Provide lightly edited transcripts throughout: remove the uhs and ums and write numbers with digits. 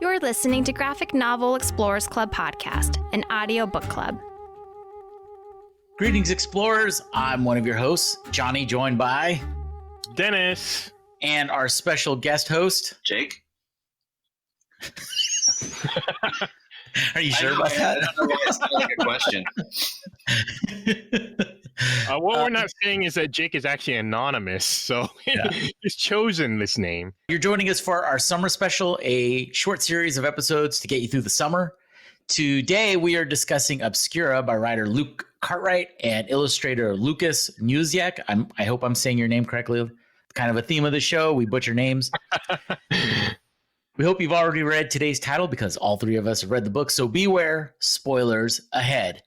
You're listening to Graphic Novel Explorers Club podcast, an audio book club. Greetings, explorers. I'm one of your hosts, Johnny, joined by Dennis, and our special guest host, Jake. Are you sure about that? I don't know why it sounded like a question. What we're not saying is that Jake is actually anonymous, so he's chosen this name. You're joining us for our summer special, a short series of episodes to get you through the summer. Today, we are discussing Obscura by writer Luke Cartwright and illustrator Lukasz Wnuczek. I hope I'm saying your name correctly. Kind of a theme of the show. We butcher names. We hope you've already read today's title because all three of us have read the book. So beware, spoilers ahead.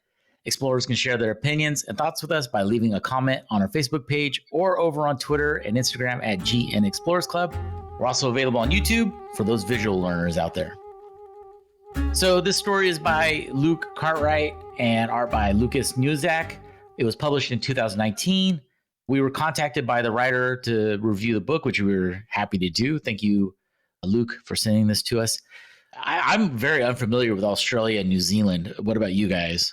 Explorers can share their opinions and thoughts with us by leaving a comment on our Facebook page or over on Twitter and Instagram at GN Explorers Club. We're also available on YouTube for those visual learners out there. So this story is by Luke Cartwright and art by Lukasz Wnuczek. It was published in 2019. We were contacted by the writer to review the book, which we were happy to do. Thank you, Luke, for sending this to us. I'm very unfamiliar with Australia and New Zealand. What about you guys?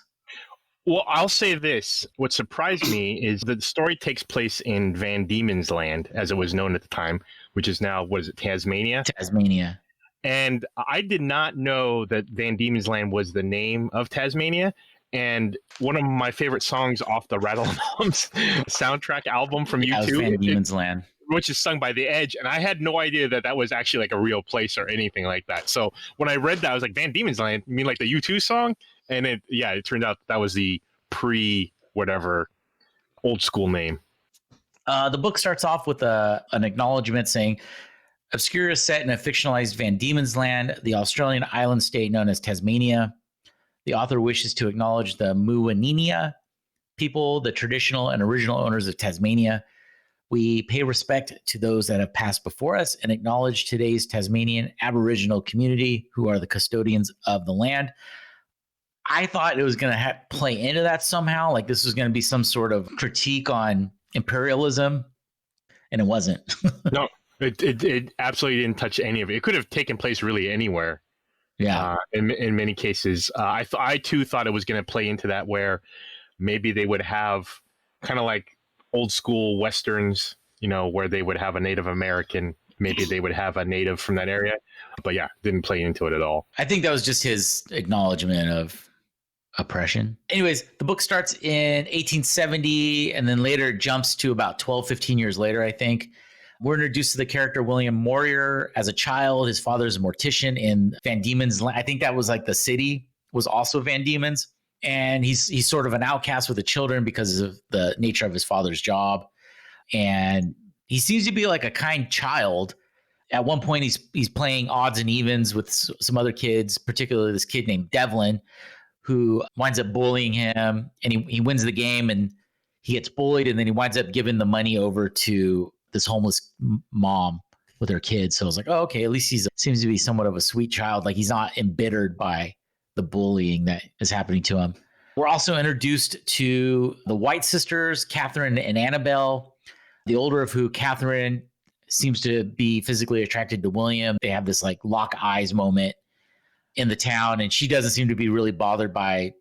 Well, I'll say this. What surprised me is that the story takes place in Van Diemen's Land, as it was known at the time, which is now, Tasmania? Tasmania. And I did not know that Van Diemen's Land was the name of Tasmania. And one of my favorite songs off the Rattle Bombs soundtrack album from U2, was Van Diemen's Land, which is sung by The Edge. And I had no idea that that was actually like a real place or anything like that. So when I read that, I was like, Van Diemen's Land? You mean like the U2 song? And it turned out that was the pre-whatever old school name. The book starts off with an acknowledgement saying, Obscura is set in a fictionalized Van Diemen's Land, the Australian island state known as Tasmania. The author wishes to acknowledge the Muwininia people, the traditional and original owners of Tasmania. We pay respect to those that have passed before us and acknowledge today's Tasmanian Aboriginal community who are the custodians of the land. I thought it was going to play into that somehow, like this was going to be some sort of critique on imperialism, and it wasn't. No, it absolutely didn't touch any of it. It could have taken place really anywhere. Yeah. In many cases, I too thought it was going to play into that, where maybe they would have kind of like old school Westerns, where they would have a Native American, maybe they would have a native from that area. But yeah, didn't play into it at all. I think that was just his acknowledgement of oppression. Anyways, the book starts in 1870 and then later jumps to about 12, 15 years later, I think. We're introduced to the character William Morier as a child. His father's a mortician in Van Diemen's Land. I think that was like the city was also Van Diemen's. And he's sort of an outcast with the children because of the nature of his father's job. And he seems to be like a kind child. At one point, he's playing odds and evens with some other kids, particularly this kid named Devlin, who winds up bullying him. And he wins the game and he gets bullied. And then he winds up giving the money over to this homeless mom with her kids. So I was like, oh, okay, at least seems to be somewhat of a sweet child. Like he's not embittered by the bullying that is happening to him. We're also introduced to the White sisters, Catherine and Annabelle, the older of who Catherine seems to be physically attracted to William. They have this like lock eyes moment in the town, and she doesn't seem to be really bothered by,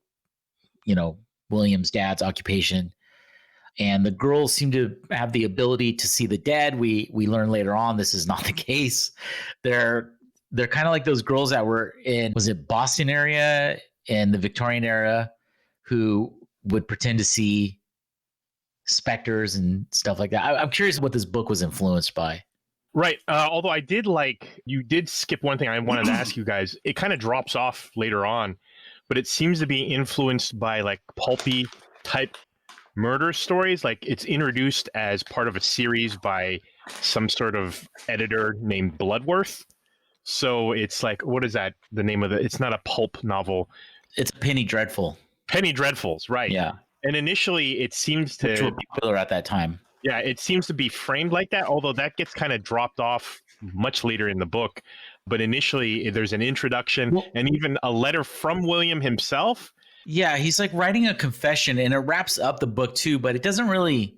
William's dad's occupation. And the girls seem to have the ability to see the dead. We learn later on this is not the case. They're kind of like those girls that were in, was it Boston area in the Victorian era, who would pretend to see specters and stuff like that. I'm curious what this book was influenced by. Right. Although you did skip one thing I wanted to ask you guys. It kind of drops off later on, but it seems to be influenced by like pulpy type murder stories. Like it's introduced as part of a series by some sort of editor named Bloodworth. So it's like, what is that? The name of it's not a pulp novel. It's Penny Dreadful. Penny Dreadfuls, right. Yeah. And initially it seems to... Which was popular at that time. Yeah, it seems to be framed like that, although that gets kind of dropped off much later in the book. But initially there's an introduction and even a letter from William himself. Yeah, he's like writing a confession and it wraps up the book too, but it doesn't really...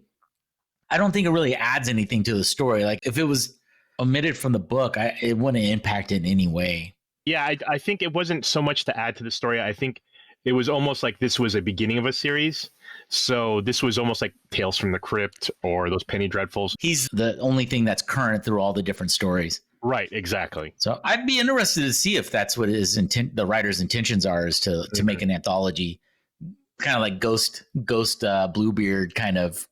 I don't think it really adds anything to the story. Like if it was omitted from the book, it wouldn't impact it in any way. Yeah, I think it wasn't so much to add to the story. I think it was almost like this was a beginning of a series. So this was almost like Tales from the Crypt or those Penny Dreadfuls. He's the only thing that's current through all the different stories. Right, exactly. So I'd be interested to see if that's what his intent, the writer's intentions are, is to make an anthology, kind of like Ghost Bluebeard kind of.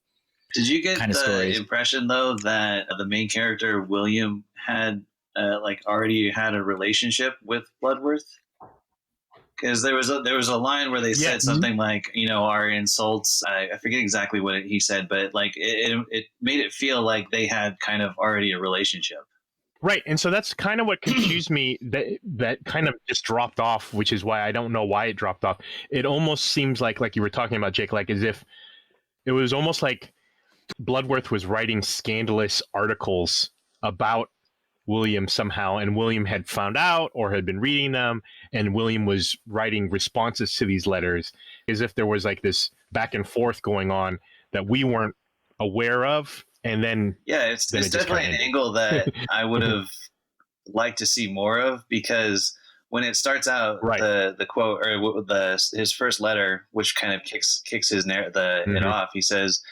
Did you get kind of the stories. impression though that the main character William had like already had a relationship with Bloodworth? Because there was a line where they said something like, you know, our insults. I forget exactly what he said, but like it made it feel like they had kind of already a relationship. Right, and so that's kind of what confused me. That kind of just dropped off, which is why I don't know why it dropped off. It almost seems like you were talking about, Jake, like as if it was almost like Bloodworth was writing scandalous articles about William somehow, and William had found out or had been reading them, and William was writing responses to these letters, as if there was like this back and forth going on that we weren't aware of. And then it's definitely an angle that I would have liked to see more of, because when it starts out, the quote or his first letter, which kind of kicks it off, he says,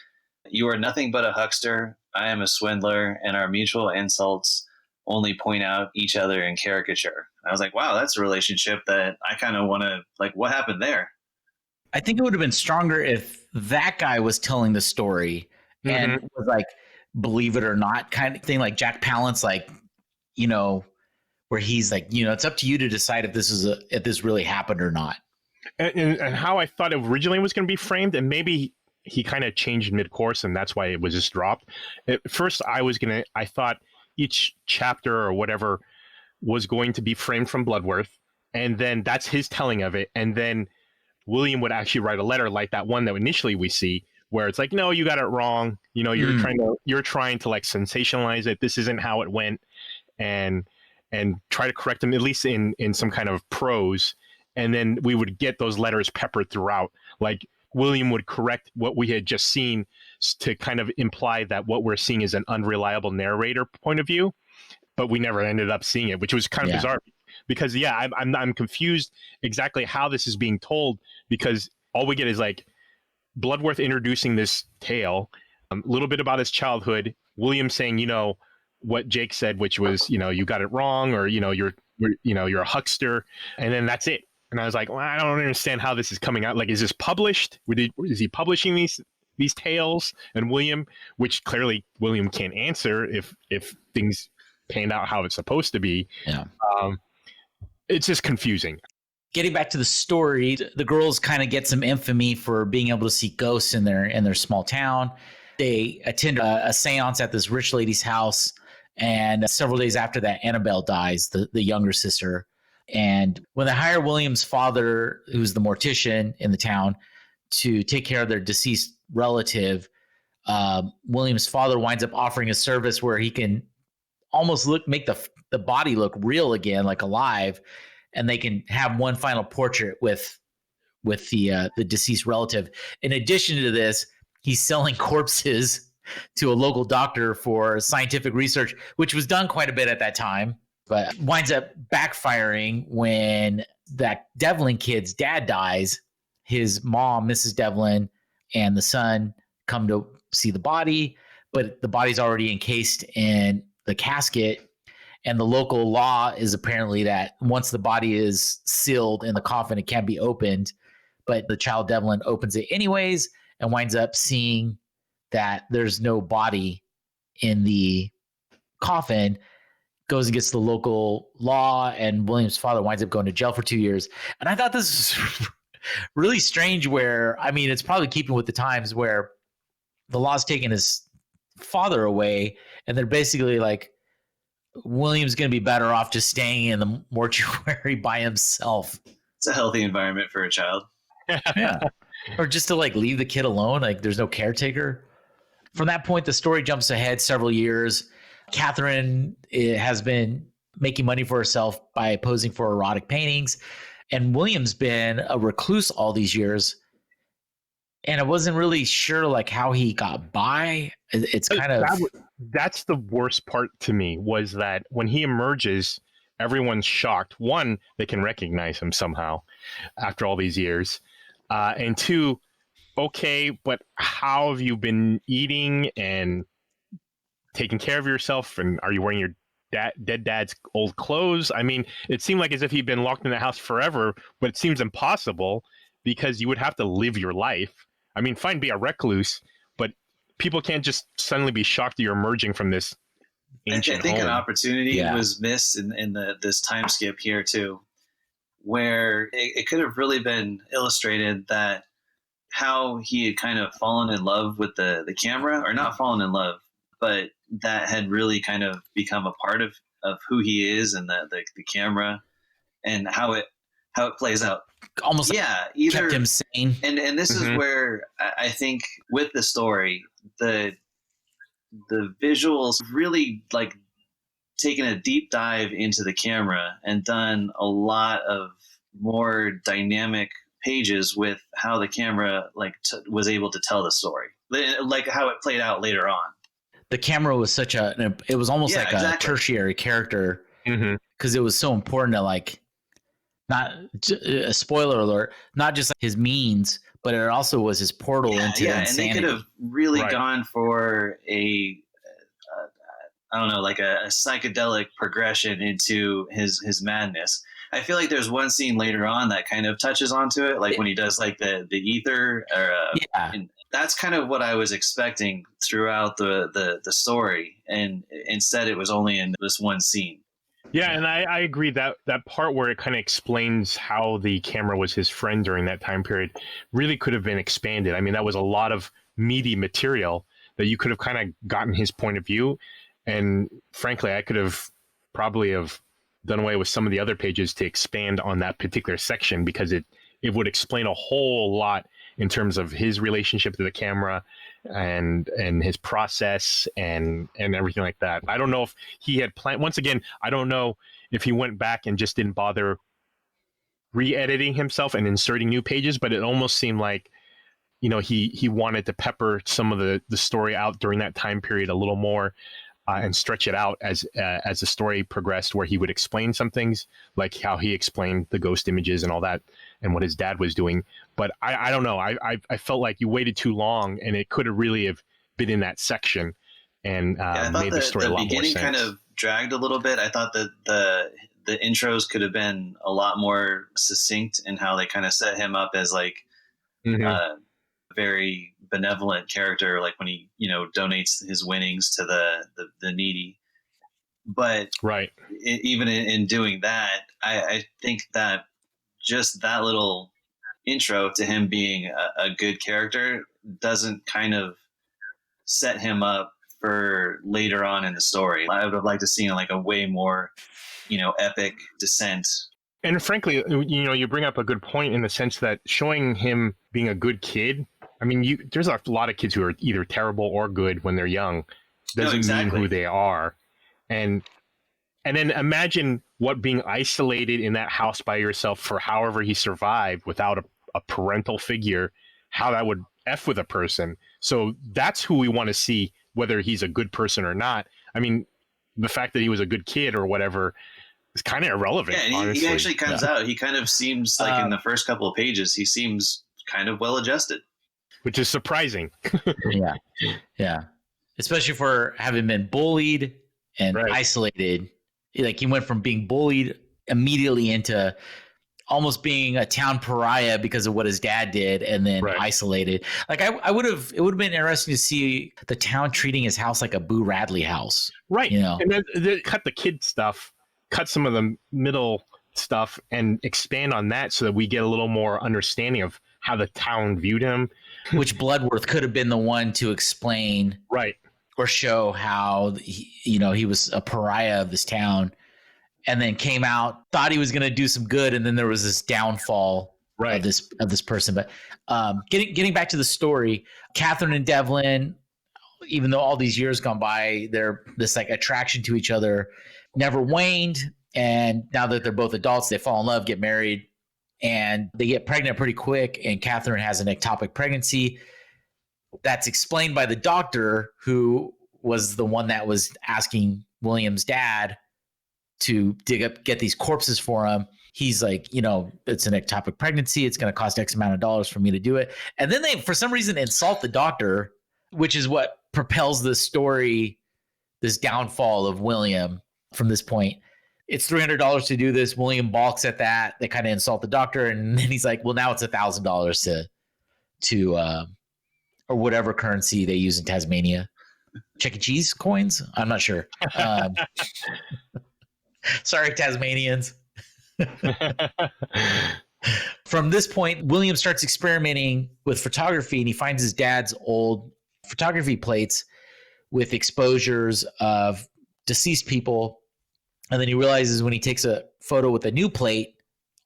"You are nothing but a huckster. I am a swindler, and our mutual insults only point out each other in caricature." I was like, wow, that's a relationship that I kind of want to, like, what happened there? I think it would have been stronger if that guy was telling the story and was like, believe it or not kind of thing, like Jack Palance, like, you know, where he's like, you know, it's up to you to decide if this really happened or not. And how I thought it originally was going to be framed, and maybe he kind of changed mid-course, and that's why it was just dropped. At first, I thought each chapter or whatever was going to be framed from Bloodworth, and then that's his telling of it, and then William would actually write a letter like that one that initially we see, where it's like, no, you got it wrong. You know, you're trying to like sensationalize it. This isn't how it went, and try to correct him, at least in some kind of prose. And then we would get those letters peppered throughout. Like William would correct what we had just seen to kind of imply that what we're seeing is an unreliable narrator point of view, but we never ended up seeing it, which was kind of bizarre. Because I'm confused exactly how this is being told, because all we get is like Bloodworth introducing this tale, a little bit about his childhood, William saying, you know, what Jake said, which was, you know, you got it wrong, or, you know, you're a huckster, and then that's it. And I was like, well, I don't understand how this is coming out. Like, is this published? Is he publishing these tales? And William, which clearly William can't answer if things panned out how it's supposed to be. Yeah. It's just confusing. Getting back to the story, the girls kind of get some infamy for being able to see ghosts in their small town. They attend a seance at this rich lady's house, and several days after that, Annabelle dies, the younger sister. And when they hire William's father, who's the mortician in the town, to take care of their deceased relative, William's father winds up offering a service where he can almost make the body look real again, like alive, and they can have one final portrait with the deceased relative. In addition to this, he's selling corpses to a local doctor for scientific research, which was done quite a bit at that time, but winds up backfiring when that Devlin kid's dad dies. His mom, Mrs. Devlin, and the son come to see the body, but the body's already encased in the casket. And the local law is apparently that once the body is sealed in the coffin, it can't be opened. But the child Devlin opens it anyways and winds up seeing that there's no body in the coffin, goes against the local law, and William's father winds up going to jail for 2 years. And I thought this was really strange, where, I mean, it's probably keeping with the times, where the law's taking his father away, and they're basically like, William's going to be better off just staying in the mortuary by himself. It's a healthy environment for a child. Yeah. Or just to like leave the kid alone. Like there's no caretaker. From that point, the story jumps ahead several years. Catherine has been making money for herself by posing for erotic paintings. And William's been a recluse all these years. And I wasn't really sure like how he got by. It's kind of... That's the worst part to me, was that when he emerges, everyone's shocked. One, they can recognize him somehow after all these years. And two, okay, but how have you been eating and taking care of yourself? And are you wearing your dead dad's old clothes? I mean, it seemed like as if he'd been locked in the house forever, but it seems impossible because you would have to live your life. I mean, fine, be a recluse, but people can't just suddenly be shocked that you're emerging from this ancient I think home. an opportunity was missed in this time skip here too, where it could have really been illustrated that how he had kind of fallen in love with the camera, or not fallen in love, but that had really kind of become a part of who he is, and the camera and how it plays out. Almost either kept him sane. And this is where I think with the story, the visuals really like taken a deep dive into the camera and done a lot of more dynamic pages with how the camera was able to tell the story, like how it played out later on. The camera was it was almost like a tertiary character, because it was so important to, like, not a spoiler alert, not just his means, but it also was his portal into insanity. And they could have really gone for a psychedelic progression into his madness. I feel like there's one scene later on that kind of touches onto it, like when he does like the ether, and that's kind of what I was expecting throughout the story, and instead it was only in this one scene. Yeah, and I agree that part where it kind of explains how the camera was his friend during that time period really could have been expanded. I mean, that was a lot of meaty material that you could have kind of gotten his point of view, and frankly, I could have probably have done away with some of the other pages to expand on that particular section, because it would explain a whole lot in terms of his relationship to the camera and his process and everything like that. I don't know if he had planned, once again, I don't know if he went back and just didn't bother re-editing himself and inserting new pages, but it almost seemed like, you know, he wanted to pepper some of the story out during that time period a little more, and stretch it out as the story progressed, where he would explain some things, like how he explained the ghost images and all that, and what his dad was doing. But I don't know. I felt like you waited too long, and it could have really have been in that section and made the story a lot more sense. The beginning kind of dragged a little bit. I thought that the intros could have been a lot more succinct in how they kind of set him up as like a very benevolent character, like when he, you know, donates his winnings to the needy. But even in doing that, I think that just that little intro to him being a good character doesn't kind of set him up for later on in the story. I would have liked to see like a way more, you know, epic descent. And frankly, you know, you bring up a good point in the sense that showing him being a good kid, I mean, there's a lot of kids who are either terrible or good when they're young. Doesn't mean who they are. And then imagine what being isolated in that house by yourself for however he survived without a parental figure, how that would F with a person. So that's who we want to see, whether he's a good person or not. I mean, the fact that he was a good kid or whatever is kind of irrelevant. Yeah, and honestly. He actually comes out. He kind of seems like in the first couple of pages, he seems kind of well adjusted. Which is surprising. Yeah. Especially for having been bullied and isolated. Like, he went from being bullied immediately into almost being a town pariah because of what his dad did, and then isolated. Like, it would have been interesting to see the town treating his house like a Boo Radley house. Right. You know? And then they cut the kid stuff, cut some of the middle stuff, and expand on that so that we get a little more understanding of how the town viewed him. Which Bloodworth could have been the one to explain, or show how he was a pariah of this town, and then came out, thought he was going to do some good, and then there was this downfall of this person. But getting back to the story, Catherine and Devlin, even though all these years gone by, they're this like attraction to each other never waned, and now that they're both adults, they fall in love, get married. And they get pregnant pretty quick, and Catherine has an ectopic pregnancy. That's explained by the doctor, who was the one that was asking William's dad to get these corpses for him. He's like, it's an ectopic pregnancy. It's going to cost X amount of dollars for me to do it. And then they, for some reason, insult the doctor, which is what propels the story, this downfall of William from this point. It's $300 to do this. William balks at that. They kind of insult the doctor. And then he's like, well, now it's $1,000 to or whatever currency they use in Tasmania. Chuck E. Cheese coins? I'm not sure. Sorry, Tasmanians. From this point, William starts experimenting with photography, and he finds his dad's old photography plates with exposures of deceased people. And then he realizes when he takes a photo with a new plate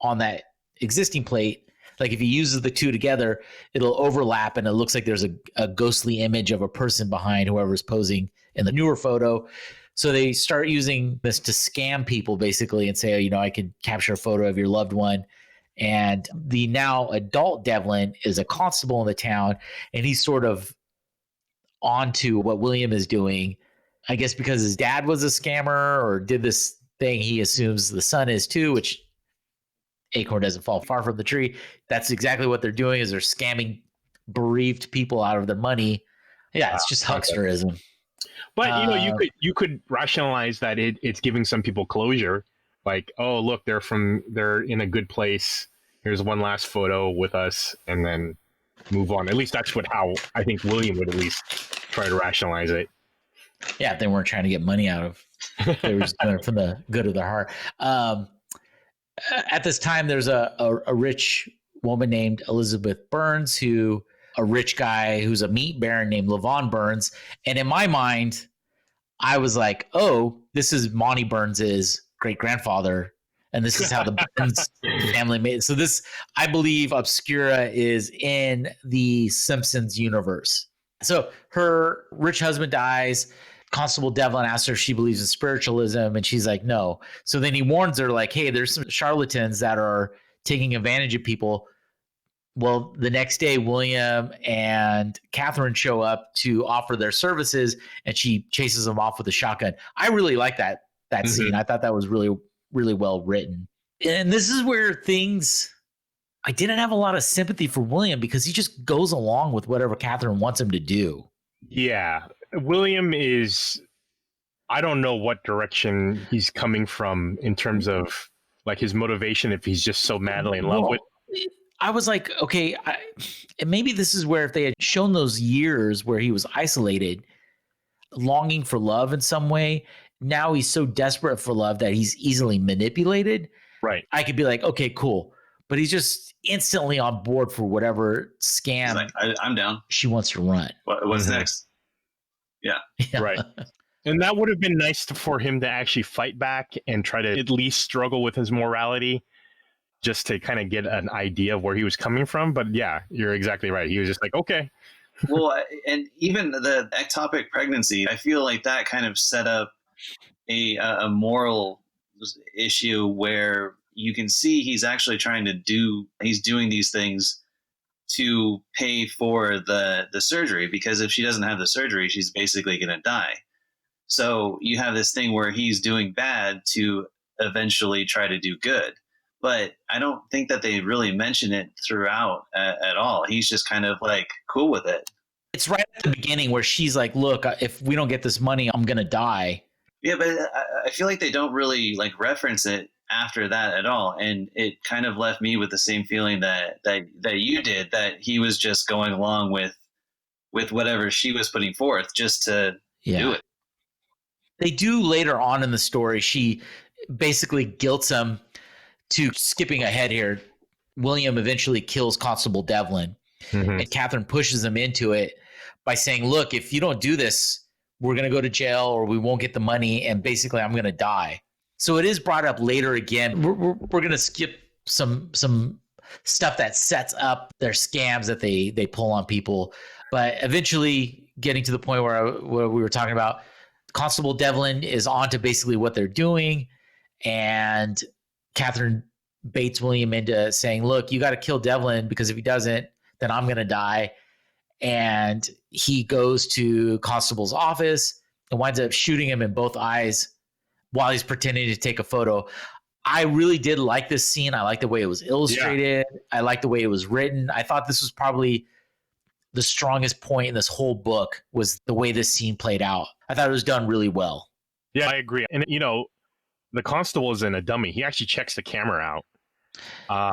on that existing plate, like if he uses the two together, it'll overlap and it looks like there's a ghostly image of a person behind whoever's posing in the newer photo. So they start using this to scam people basically and say, I could capture a photo of your loved one. And the now adult Devlin is a constable in the town, and he's sort of onto what William is doing. I guess because his dad was a scammer or did this thing, he assumes the son is too, which acorn doesn't fall far from the tree. That's exactly what they're doing, is they're scamming bereaved people out of their money. Yeah, it's just hucksterism. But you could rationalize that it's giving some people closure. Like, oh, look, they're in a good place. Here's one last photo with us, and then move on. At least that's how I think William would at least try to rationalize it. Yeah, they weren't trying to get money out of. They were just doing it from the good of their heart. At this time, there's a rich woman named Elizabeth Burns, a rich guy who's a meat baron named Levon Burns. And in my mind, I was like, oh, this is Monty Burns's great-grandfather, and this is how the Burns family made it. So this, I believe, Obscura is in the Simpsons universe. So her rich husband dies. Constable Devlin asks her if she believes in spiritualism, and she's like, no. So then he warns her, like, hey, there's some charlatans that are taking advantage of people. Well, the next day, William and Catherine show up to offer their services, and she chases them off with a shotgun. I really like that scene. I thought that was really, really well written. And this is where I didn't have a lot of sympathy for William, because he just goes along with whatever Catherine wants him to do. Yeah. William I don't know what direction he's coming from in terms of like his motivation, if he's just so madly in love with. I was like, okay, maybe this is where if they had shown those years where he was isolated, longing for love in some way, now he's so desperate for love that he's easily manipulated. Right. I could be like, okay, cool. But he's just instantly on board for whatever scam. Like, I'm down. She wants to run. What's next? Yeah. Right. And that would have been nice for him to actually fight back and try to at least struggle with his morality, just to kind of get an idea of where he was coming from. But yeah, you're exactly right. He was just like, okay. Well, and even the ectopic pregnancy, I feel like that kind of set up a moral issue where you can see he's actually he's doing these things to pay for the surgery, because if she doesn't have the surgery, she's basically going to die. So you have this thing where he's doing bad to eventually try to do good. But I don't think that they really mention it throughout at all. He's just kind of like cool with it. It's right at the beginning where she's like, look, if we don't get this money, I'm going to die. Yeah, but I feel like they don't really like reference it after that at all. And it kind of left me with the same feeling that you did, that he was just going along with whatever she was putting forth just to do it. They do later on in the story. She basically guilts him to, skipping ahead here, William eventually kills Constable Devlin, and Catherine pushes him into it by saying, look, if you don't do this, we're going to go to jail or we won't get the money, and basically I'm going to die. So it is brought up later again. We're going to skip some stuff that sets up their scams that they pull on people. But eventually getting to the point where we were talking about, Constable Devlin is on to basically what they're doing, and Catherine baits William into saying, look, you got to kill Devlin, because if he doesn't, then I'm going to die. And he goes to Constable's office and winds up shooting him in both eyes while he's pretending to take a photo. I really did like this scene. I like the way it was illustrated. Yeah. I like the way it was written. I thought this was probably the strongest point in this whole book was the way this scene played out. I thought it was done really well. Yeah, I agree. And, you know, the constable isn't a dummy. He actually checks the camera out.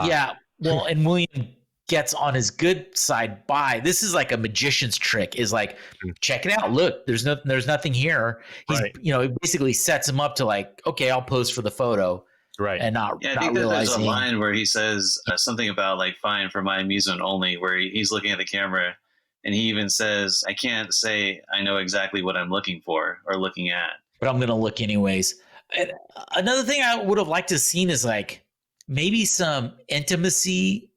Yeah. Well, and William gets on his good side by, this is like a magician's trick, is like, check it out. Look, there's nothing here. He's, you know, it basically sets him up to like, okay, I'll pose for the photo. Right. And not, I think that there's a line where he says something about like, fine for my amusement only, where he's looking at the camera and he even says, I can't say I know exactly what I'm looking for or looking at, but I'm going to look anyways. And another thing I would have liked to have seen is like maybe some intimacy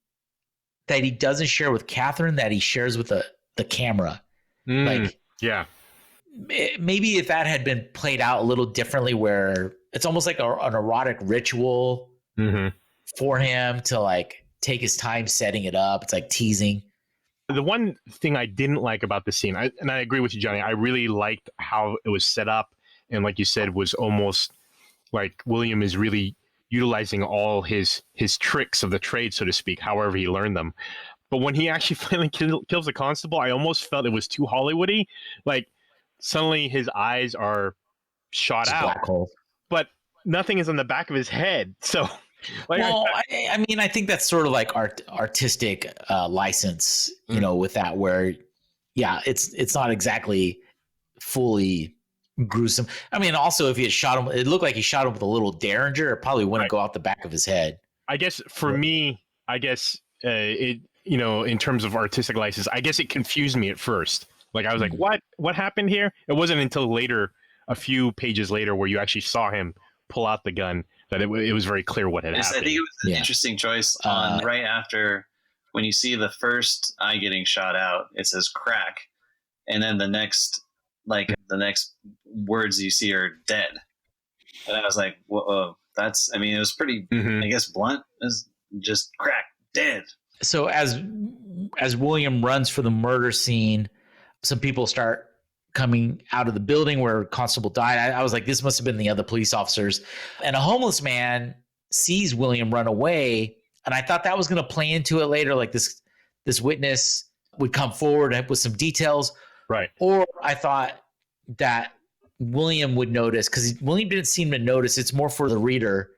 that he doesn't share with Catherine that he shares with the camera. Like, yeah, maybe if that had been played out a little differently, where it's almost like an erotic ritual for him to like take his time setting it up. It's like teasing. The one thing I didn't like about the scene, and I agree with you, Johnny, I really liked how it was set up. And like you said, was almost like William is really utilizing all his tricks of the trade, so to speak, however he learned them. But when he actually finally kills the constable, I almost felt it was too Hollywoody. Like suddenly his eyes are shot out, black hole. But nothing is on the back of his head. So, like, well, I mean, I think that's sort of like artistic license, you know, with that, where, yeah, it's not exactly fully gruesome. I mean, also if he had shot him, it looked like he shot him with a little derringer. It probably wouldn't go out the back of his head. I guess for me, it, you know, in terms of artistic license, I guess it confused me at first. Like I was like, what happened here? It wasn't until later, a few pages later, where you actually saw him pull out the gun that it was very clear what had happened. I think it was an interesting choice on right after when you see the first eye getting shot out, it says crack. And then the next words you see are dead. And I was like, whoa, I mean, it was pretty, I guess, blunt. It's just crack, dead. So as William runs for the murder scene, some people start coming out of the building where Constable died. I was like, this must have been the other police officers. And a homeless man sees William run away. And I thought that was going to play into it later. Like this witness would come forward with some details. Right. Or I thought that William would notice, because William didn't seem to notice. It's more for the reader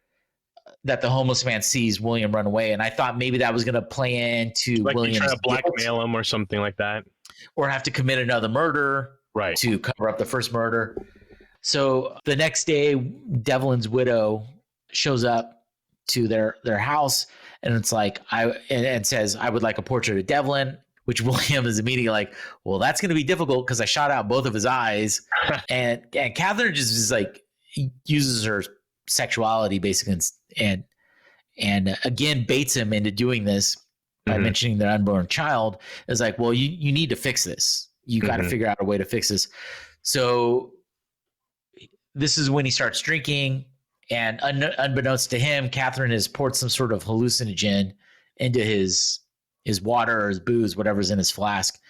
that the homeless man sees William run away. And I thought maybe that was going to play into like William's trying to blackmail him or something like that. Or have to commit another murder. Right. To cover up the first murder. So the next day, Devlin's widow shows up to their house, and it's like and says, I would like a portrait of Devlin, which William is immediately like, well, that's going to be difficult because I shot out both of his eyes. and Catherine just is like, uses her sexuality basically and again baits him into doing this by mentioning their unborn child. Is like, well, you need to fix this. You got to figure out a way to fix this. So this is when he starts drinking, and unbeknownst to him, Catherine has poured some sort of hallucinogen into his water or his booze, whatever's in his flask,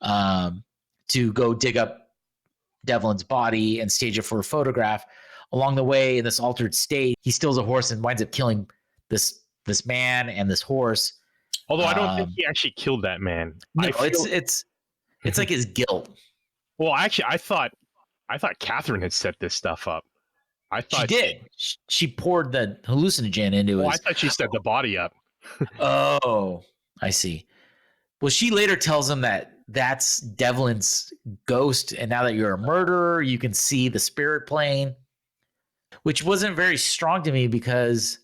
to go dig up Devlin's body and stage it for a photograph. Along the way, in this altered state, he steals a horse and winds up killing this man and this horse. Although I don't think he actually killed that man. No, it's like his guilt. Well, actually, I thought Catherine had set this stuff up. I thought she did. She poured the hallucinogen into it. I thought she set the body up. Oh, I see. Well, she later tells him that that's Devlin's ghost, and now that you're a murderer, you can see the spirit plane, which wasn't very strong to me because,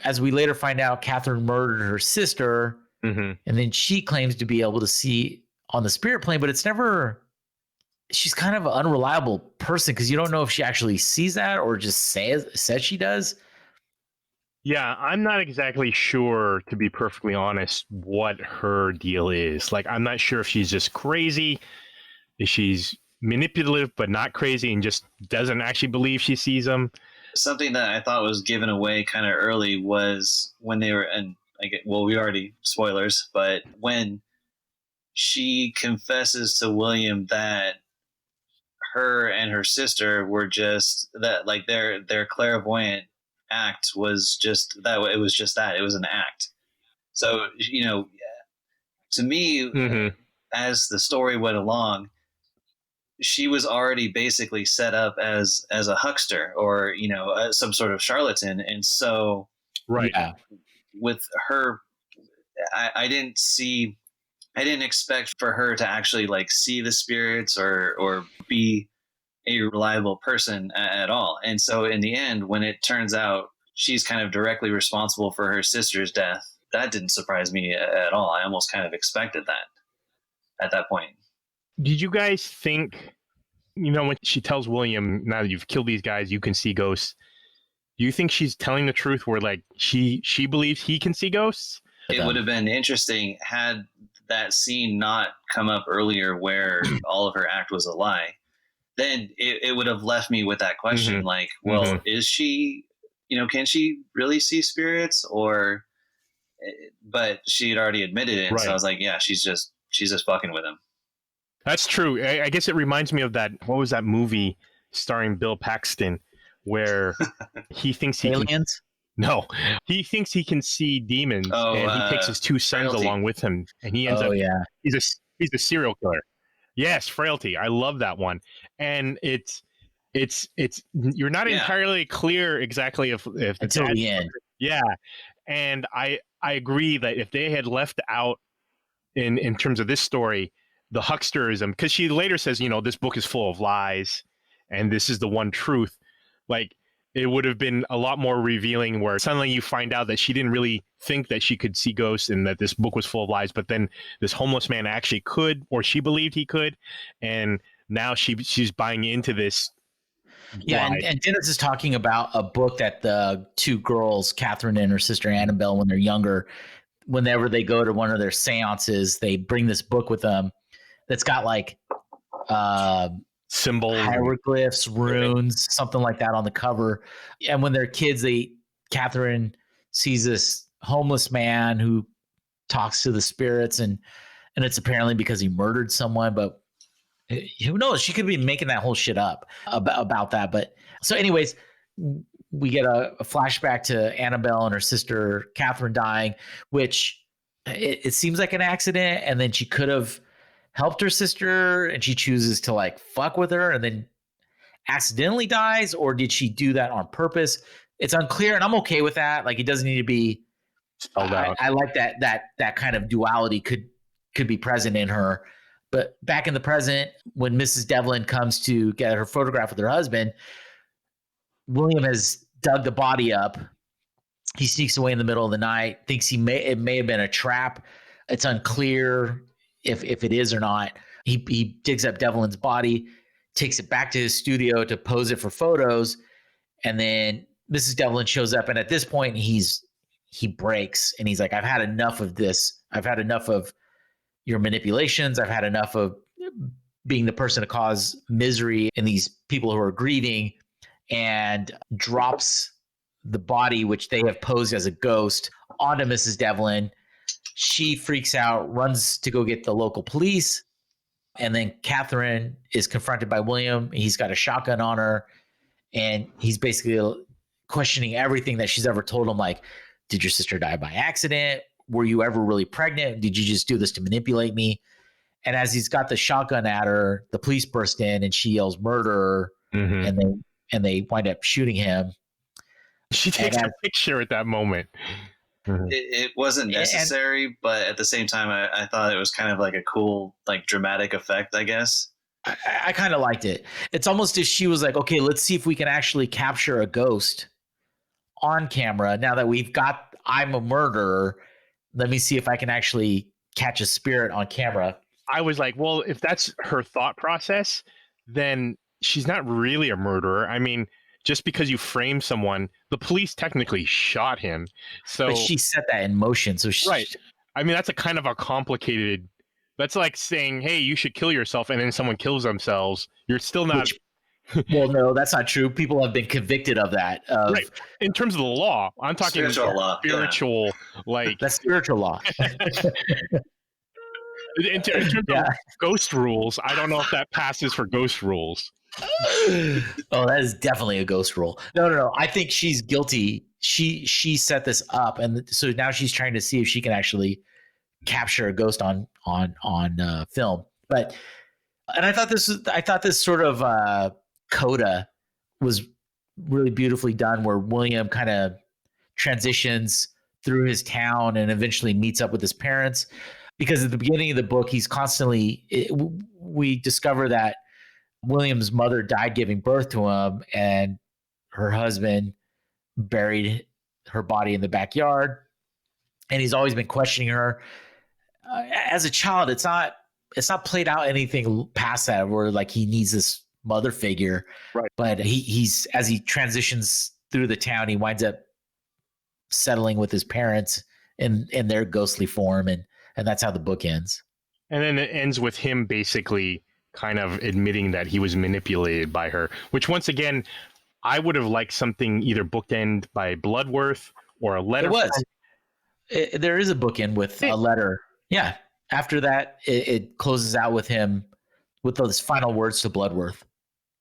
as we later find out, Catherine murdered her sister, and then she claims to be able to see on the spirit plane, but it's never. She's kind of an unreliable person because you don't know if she actually sees that or just says she does. Yeah, I'm not exactly sure, to be perfectly honest, what her deal is. Like, I'm not sure if she's just crazy, if she's manipulative but not crazy and just doesn't actually believe she sees them. Something that I thought was given away kind of early was when they were, and we already spoilers, but when she confesses to William that her and her sister were just that, like their clairvoyant act was just that. It was just that. It was an act. So, to me, as the story went along, she was already basically set up as a huckster or, some sort of charlatan. And so with her, I didn't expect for her to actually like see the spirits or be a reliable person at all. And so in the end, when it turns out she's kind of directly responsible for her sister's death, that didn't surprise me at all. I almost kind of expected that at that point. Did you guys think, when she tells William, now that you've killed these guys, you can see ghosts, do you think she's telling the truth where like she believes he can see ghosts? It would have been interesting had that scene not come up earlier where all of her act was a lie. Then it would have left me with that question, like, well, is she, can she really see spirits but she had already admitted it. Right. So I was like, yeah, she's just fucking with him. That's true. I guess it reminds me of that. What was that movie starring Bill Paxton where he thinks he Aliens? No, he thinks he can see demons, and he takes his two sons along with him, and he ends up. Yeah, he's a serial killer. Yes, Frailty. I love that one, and it's you're not entirely clear exactly if until the end. Yeah, and I agree that if they had left out in terms of this story the hucksterism, because she later says, this book is full of lies, and this is the one truth, like. It would have been a lot more revealing where suddenly you find out that she didn't really think that she could see ghosts and that this book was full of lies, but then this homeless man actually could, or she believed he could, and now she's buying into this. Yeah, and Dennis is talking about a book that the two girls, Catherine and her sister Annabelle, when they're younger, whenever they go to one of their seances, they bring this book with them that's got like symbols, hieroglyphs, runes, something like that on the cover. And when they're kids, Catherine sees this homeless man who talks to the spirits, and it's apparently because he murdered someone, but who knows? She could be making that whole shit up about that. But so anyways, we get a flashback to Annabelle and her sister Catherine dying, which it seems like an accident. And then she could have helped her sister, and she chooses to like fuck with her and then accidentally dies, or did she do that on purpose? It's unclear, and I'm okay with that. Like, it doesn't need to be spelled out. I like that kind of duality could be present in her. But back in the present, when Mrs. Devlin comes to get her photograph with her husband, William has dug the body up. He sneaks away in the middle of the night, thinks it may have been a trap. It's unclear if it is or not. He digs up Devlin's body, takes it back to his studio to pose it for photos, and then Mrs. Devlin shows up, and at this point he breaks, and he's like, I've had enough of this. I've had enough of your manipulations. I've had enough of being the person to cause misery in these people who are grieving, and drops the body, which they have posed as a ghost, onto Mrs. Devlin. She freaks out, runs to go get the local police. And then Catherine is confronted by William. He's got a shotgun on her, and he's basically questioning everything that she's ever told him. Like, did your sister die by accident? Were you ever really pregnant? Did you just do this to manipulate me? And as he's got the shotgun at her, the police burst in, and she yells murderer, and they wind up shooting him. She takes a picture at that moment. It wasn't necessary, but at the same time, I thought it was kind of like a cool, like, dramatic effect, I guess. I kind of liked it. It's almost as she was like, okay, let's see if we can actually capture a ghost on camera. Now that I'm a murderer, let me see if I can actually catch a spirit on camera. I was like, well, if that's her thought process, then she's not really a murderer. I mean, just because you frame someone, the police technically shot him. But she set that in motion. So right. I mean, that's a kind of a complicated. That's like saying, "Hey, you should kill yourself," and then someone kills themselves. You're still not. Well, no, that's not true. People have been convicted of that. Right. In terms of the law, I'm talking spiritual law. Like that's spiritual law. In terms of ghost rules, I don't know if that passes for ghost rules. Oh, that is definitely a ghost role. No. I think she's guilty. She set this up, and so now she's trying to see if she can actually capture a ghost on film. But and I thought this sort of coda was really beautifully done, where William kind of transitions through his town and eventually meets up with his parents. Because at the beginning of the book, we discover that William's mother died giving birth to him, and her husband buried her body in the backyard. And he's always been questioning her. As a child, it's not played out anything past that where like he needs this mother figure. Right. But he's as he transitions through the town, he winds up settling with his parents in their ghostly form, and that's how the book ends. And then it ends with him basically kind of admitting that he was manipulated by her, which once again, I would have liked something either bookend by Bloodworth or a letter. There is a bookend with a letter. Yeah. After that, it closes out with him with those final words to Bloodworth.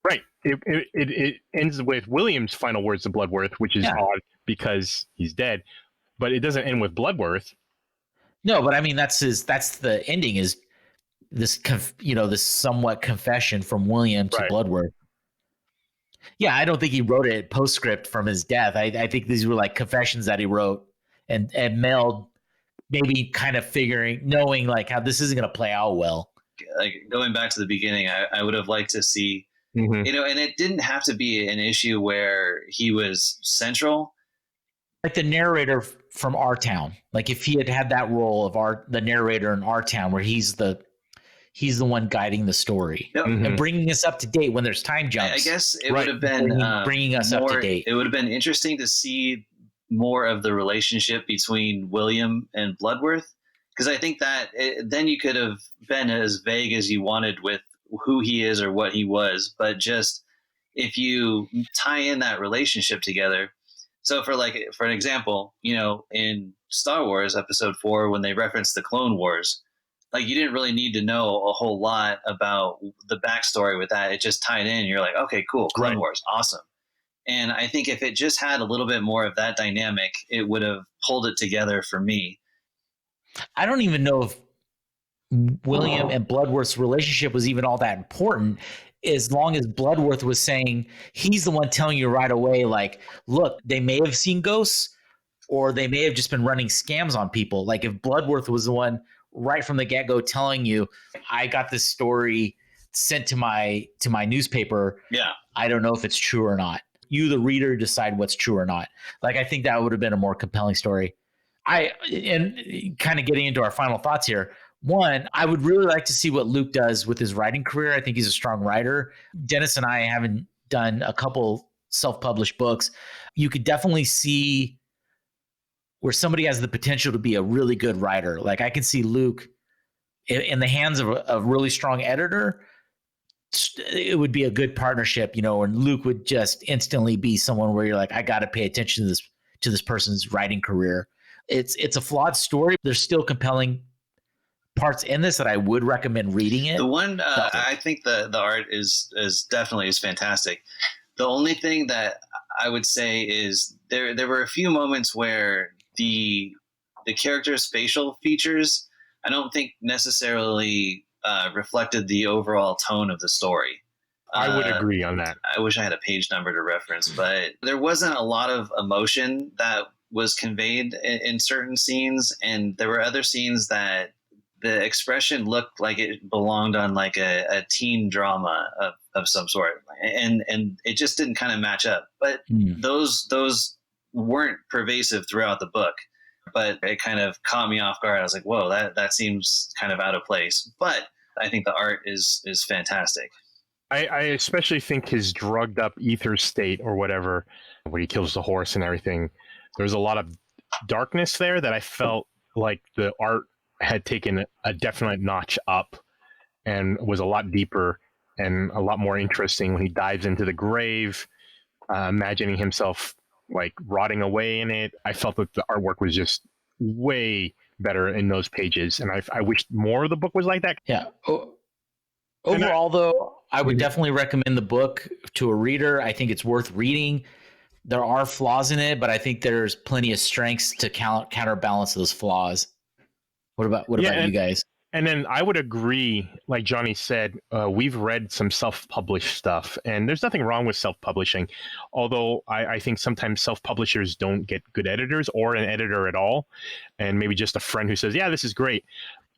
Right. It ends with William's final words to Bloodworth, which is odd because he's dead, but it doesn't end with Bloodworth. No, but I mean that's the ending is this this somewhat confession from William to Bloodworth. Yeah, I don't think he wrote it postscript from his death. I think these were like confessions that he wrote and mailed, maybe kind of knowing like how this isn't going to play out well. Like going back to the beginning, I would have liked to see, and it didn't have to be an issue where he was central. Like the narrator from our town, like if he had that role of the narrator in our town, where he's the one guiding the story and bringing us up to date when there's time jumps. I guess it would have been bringing us up to date. It would have been interesting to see more of the relationship between William and Bloodworth, because I think that then you could have been as vague as you wanted with who he is or what he was, but just if you tie in that relationship together. So for an example, in Star Wars Episode 4, when they referenced the Clone Wars, like you didn't really need to know a whole lot about the backstory with that. It just tied in. You're like, okay, cool. Clone Wars. Awesome. And I think if it just had a little bit more of that dynamic, it would have pulled it together for me. I don't even know if William and Bloodworth's relationship was even all that important, as long as Bloodworth was saying, he's the one telling you right away, like, look, they may have seen ghosts or they may have just been running scams on people. Like if Bloodworth was the one right from the get-go telling you, I got this story sent to my newspaper. Yeah. I don't know if it's true or not. You, the reader, decide what's true or not. Like, I think that would have been a more compelling story. And kind of getting into our final thoughts here. One, I would really like to see what Luke does with his writing career. I think he's a strong writer. Dennis and I haven't done a couple self-published books. You could definitely see where somebody has the potential to be a really good writer. Like I can see Luke in the hands of a really strong editor. It would be a good partnership, and Luke would just instantly be someone where you're like, I got to pay attention to this person's writing career. It's a flawed story. There's still compelling parts in this that I would recommend reading it. The one I think the art is definitely fantastic. The only thing that I would say is there were a few moments where the character's facial features I don't think necessarily reflected the overall tone of the story. I would agree on that. I wish I had a page number to reference, but there wasn't a lot of emotion that was conveyed in certain scenes, and there were other scenes that the expression looked like it belonged on like a teen drama of some sort, and it just didn't kind of match up. But those weren't pervasive throughout the book, but it kind of caught me off guard. I was like, whoa, that seems kind of out of place. But I think the art is fantastic. I especially think his drugged up ether state or whatever, when he kills the horse and everything, there's a lot of darkness there that I felt like the art had taken a definite notch up and was a lot deeper and a lot more interesting when he dives into the grave, imagining himself like rotting away in it. I felt that the artwork was just way better in those pages, and I wished more of the book was like that. Yeah. Overall, though, I would definitely recommend the book to a reader. I think it's worth reading. There are flaws in it, but I think there's plenty of strengths to counterbalance those flaws. What about you guys? And then I would agree, like Johnny said, we've read some self-published stuff, and there's nothing wrong with self-publishing. Although I think sometimes self-publishers don't get good editors or an editor at all, and maybe just a friend who says, yeah, this is great.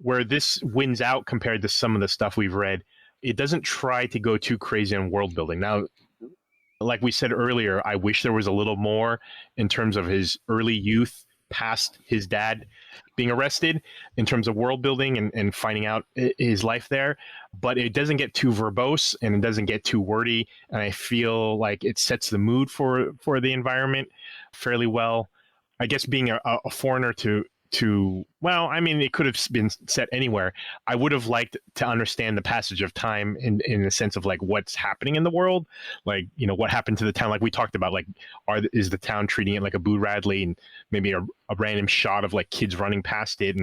Where this wins out compared to some of the stuff we've read, it doesn't try to go too crazy on world building. Now, like we said earlier, I wish there was a little more in terms of his early youth past his dad being arrested in terms of world building and finding out his life there. But it doesn't get too verbose and it doesn't get too wordy. And I feel like it sets the mood for the environment fairly well. I guess being a foreigner to well, I mean, it could have been set anywhere. I would have liked to understand the passage of time in the sense of like what's happening in the world, like, you know, what happened to the town, like we talked about, like is the town treating it like a Boo Radley, and maybe a random shot of like kids running past it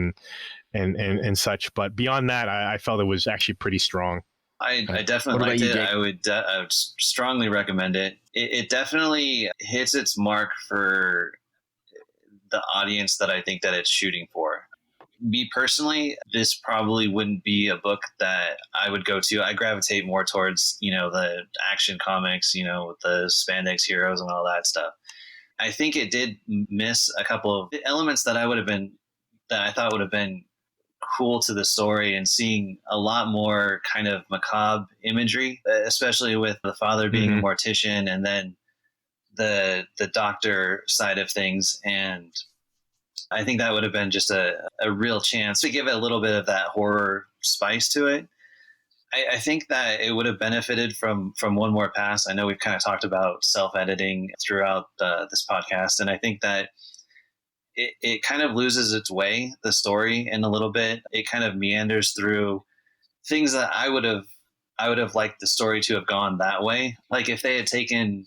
and such. But beyond that, I felt it was actually pretty strong. I definitely liked it. I would strongly recommend it. It definitely hits its mark for the audience that I think that it's shooting for. Me personally, this probably wouldn't be a book that I would go to. I gravitate more towards, you know, the action comics, you know, with the spandex heroes and all that stuff. I think it did miss a couple of elements that I thought would have been cool to the story, and seeing a lot more kind of macabre imagery, especially with the father being a mortician, and then the doctor side of things. And I think that would have been just a real chance to give it a little bit of that horror spice to it. I think that it would have benefited from one more pass. I know we've kind of talked about self-editing throughout this podcast, and I think that it kind of loses its way, the story, in a little bit. It kind of meanders through things that I would have liked the story to have gone that way. Like if they had taken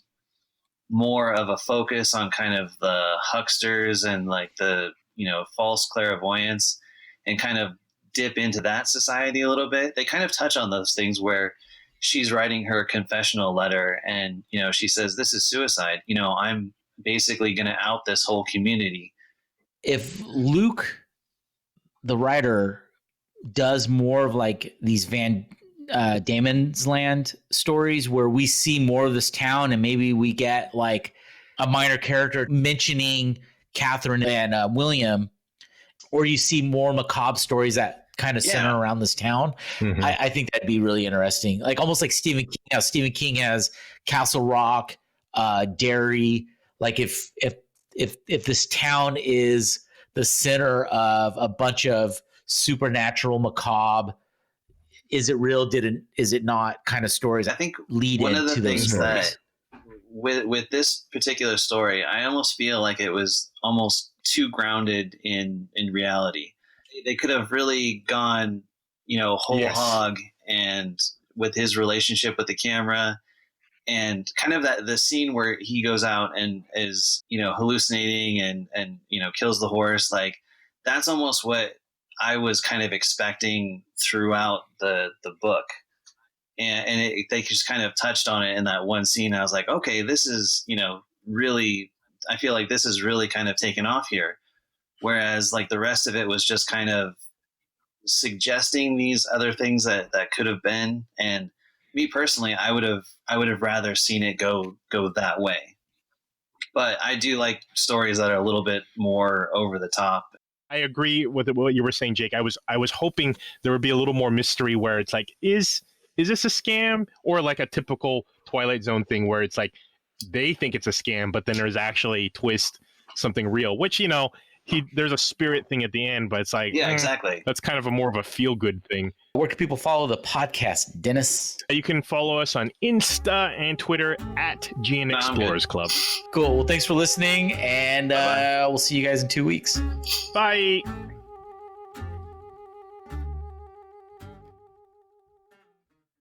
more of a focus on kind of the hucksters and like the, you know, false clairvoyance, and kind of dip into that society a little bit. They kind of touch on those things where she's writing her confessional letter and, you know, she says, this is suicide. You know, I'm basically going to out this whole community. If Luke, the writer, does more of like these Damon's Land stories where we see more of this town, and maybe we get like a minor character mentioning Catherine and William, or you see more macabre stories that kind of center around this town. I think that'd be really interesting. Like almost like Stephen King. How Stephen King has Castle Rock, Derry. Like if this town is the center of a bunch of supernatural macabre, is it real? Is it not? Kind of stories. I think lead one of the into things those stories. that with this particular story, I almost feel like it was almost too grounded in reality. They could have really gone, you know, whole hog, and with his relationship with the camera, and kind of the scene where he goes out and is, you know, hallucinating and you know, kills the horse. Like that's almost what I was kind of expecting throughout the book. And they just kind of touched on it in that one scene. I was like, okay, this is, you know, really, I feel like this is really kind of taken off here. Whereas like the rest of it was just kind of suggesting these other things that could have been. And me personally, I would have rather seen it go that way. But I do like stories that are a little bit more over the top. I agree with what you were saying, Jake. I was hoping there would be a little more mystery where it's like, is this a scam, or like a typical Twilight Zone thing where it's like they think it's a scam, but then there's actually twist something real, which, you know, there's a spirit thing at the end, but it's like, exactly. That's kind of more of a feel good thing. Where can people follow the podcast, Dennis? You can follow us on Insta and Twitter at GN Explorers Club. Cool. Well, thanks for listening, and we'll see you guys in 2 weeks. Bye.